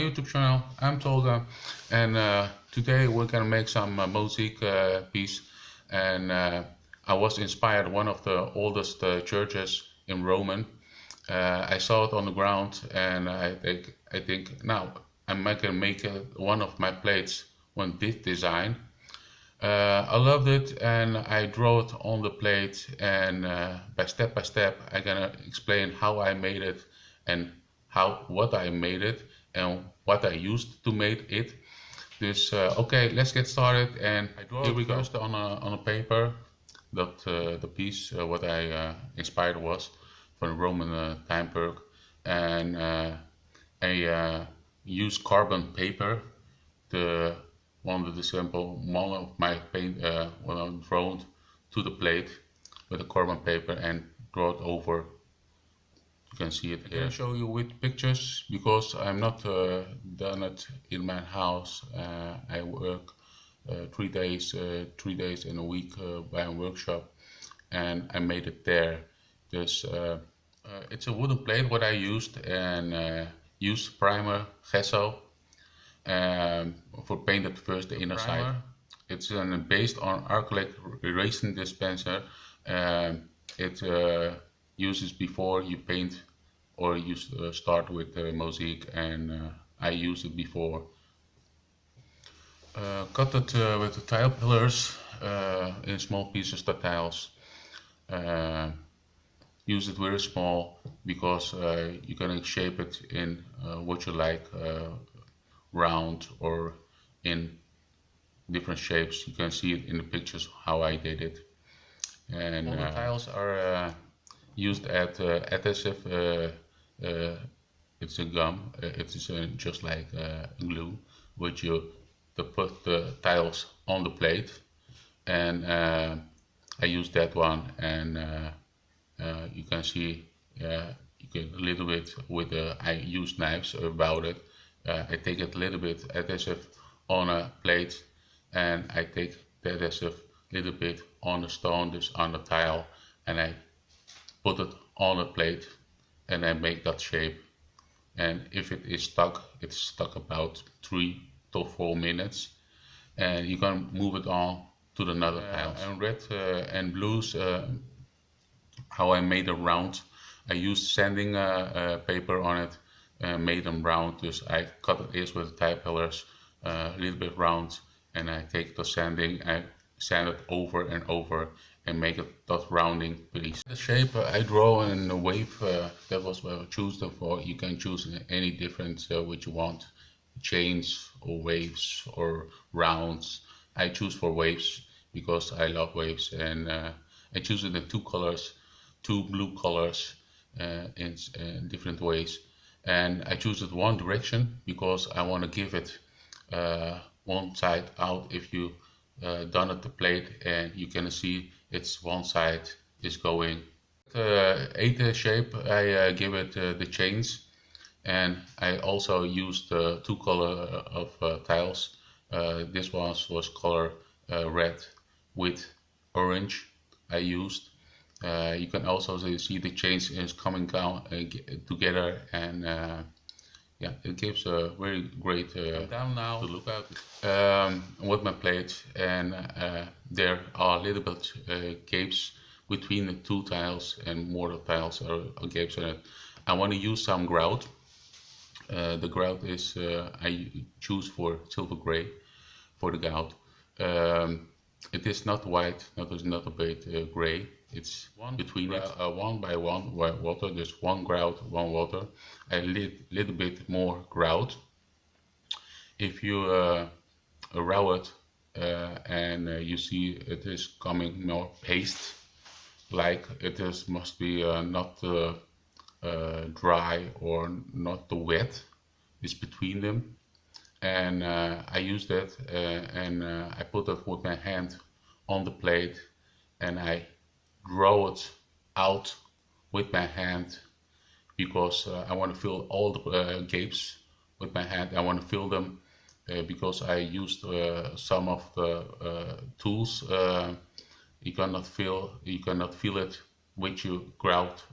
YouTube channel. I'm Tolga, and today we're gonna make some mosaic piece. And I was inspired one of the oldest churches in Roman. I saw it on the ground, and I think now I'm gonna make one of my plates on this design. I loved it, and I drew it on the plate, and by step, I'm gonna explain how I made it and what I made it and what I used to make it. Dus okay, let's get started. And I draw it first on a paper that the piece what I inspired was from the Roman time period, and I used carbon paper. The one of the sample, one of my paint, when I drawn to the plate with the carbon paper and draw it over. You can see it here. I can show you with pictures because I'm not done it in my house. I work 3 days in a week by a workshop, and I made it there. This it's a wooden plate what I used, and used primer gesso for painted first the inner side. It's based on acrylic resin dispenser. It uses before you paint or you start with mosaic, and I used it before. Cut it with the tile pillars in small pieces, the tiles. Use it very small because you can shape it in what you like, round or in different shapes. You can see it in the pictures how I did it. And all the tiles are used at adhesive. It's a gum. It is just like glue, which you put the tiles on the plate. And I used that one, and you can see you can a little bit with I use knives about it. I take it a little bit adhesive on a plate, and I take the adhesive a little bit on the stone, this on the tile, and I put it on a plate, and I make that shape. And if it is stuck, it's stuck about 3 to 4 minutes, and you can move it on to the another tiles. And red and blues, how I made them round. I used sanding paper on it. Made them round, dus I cut it eerst with the tile pillars a little bit round, and I take the sanding, I sand it over and over and make it that rounding piece. The shape I draw in a wave, that was what I choose them for. You can choose any different which you want, chains or waves or rounds. I choose for waves because I love waves, and I choose it in 2 colors, 2 blue colors in different ways. And I choose it one direction because I want to give it one side out. If you done it the plate, and you can see it's one side is going. 8 shape I give it the chains, and I also used 2 color of tiles. This one was color red with orange I used. You can also see the chains is coming down together, and yeah, it gives a very great down now to look at with my plate. And there are a little bit gapes between the 2 tiles, and more tiles are gapes in it. I want to use some grout. The grout is I choose for silver gray for the grout. It is not white, not a bit gray. It's between it, 1 by 1 water. There's 1 grout, 1 water. A little bit more grout. If you row it and you see it is coming more paste, like it is must be not dry or not wet. It's between them, and I use that and I put it with my hand on the plate, and I draw it out with my hand because I want to fill all the gapes with my hand. I want to fill them because I used some of the tools. You cannot feel it with your grout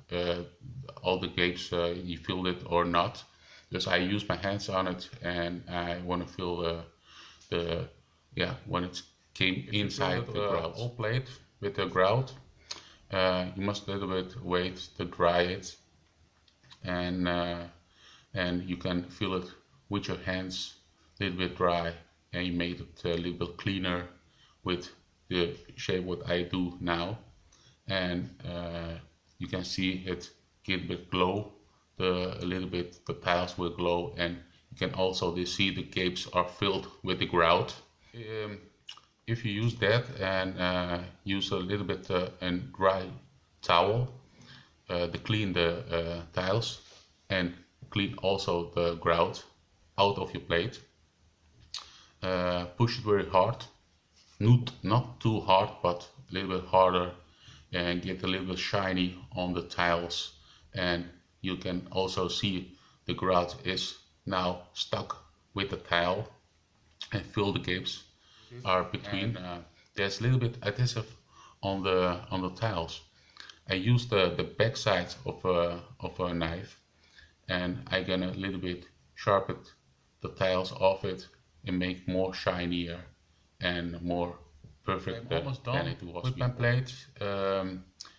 all the gapes you filled it or not. because I use my hands on it and I want to feel when it came inside the grout. All plate with the grout, you must a little bit wait to dry it, and you can feel it with your hands a little bit dry, and you made it a little bit cleaner with the shape what I do now. And you can see it get a bit glow, a little bit the tiles will glow, and you can also see the gapes are filled with the grout. If you use that and use a little bit and dry towel to clean the tiles and clean also the grout out of your plate, push it very hard, not too hard but a little bit harder, and get a little bit shiny on the tiles. And you can also see the grout is now stuck with the tile and fill the gapes are between. There's a little bit adhesive on the tiles. I use the back side of a knife, and I gonna a little bit sharpen the tiles off it and make more shinier and more perfect than it was with my plate.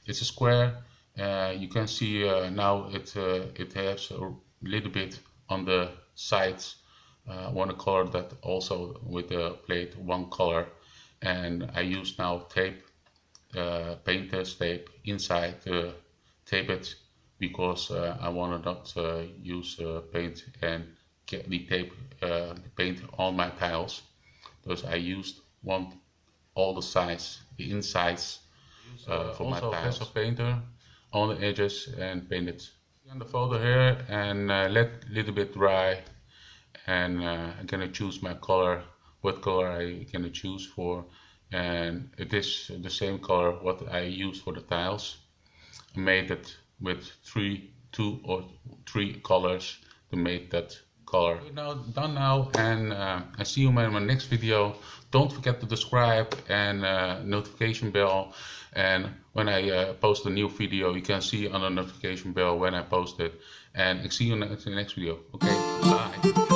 It's a square. You can see now it has a little bit on the sides. I want to color that also with the plate one color, and I use now tape, painter's tape inside to tape it, because I want to not use paint and get the tape paint on my tiles, because I used all the sides, the insides for my tiles. Also painter on the edges and paint it on the photo here, and let a little bit dry. And I'm gonna choose my color, what color I gonna choose for, and it is the same color what I use for the tiles. I made it with two or three colors to make that color. Now done now, and I see you in my next video. Don't forget to subscribe and notification bell, and when I post a new video you can see on the notification bell when I post it. And I see you in the next video. Okay, bye.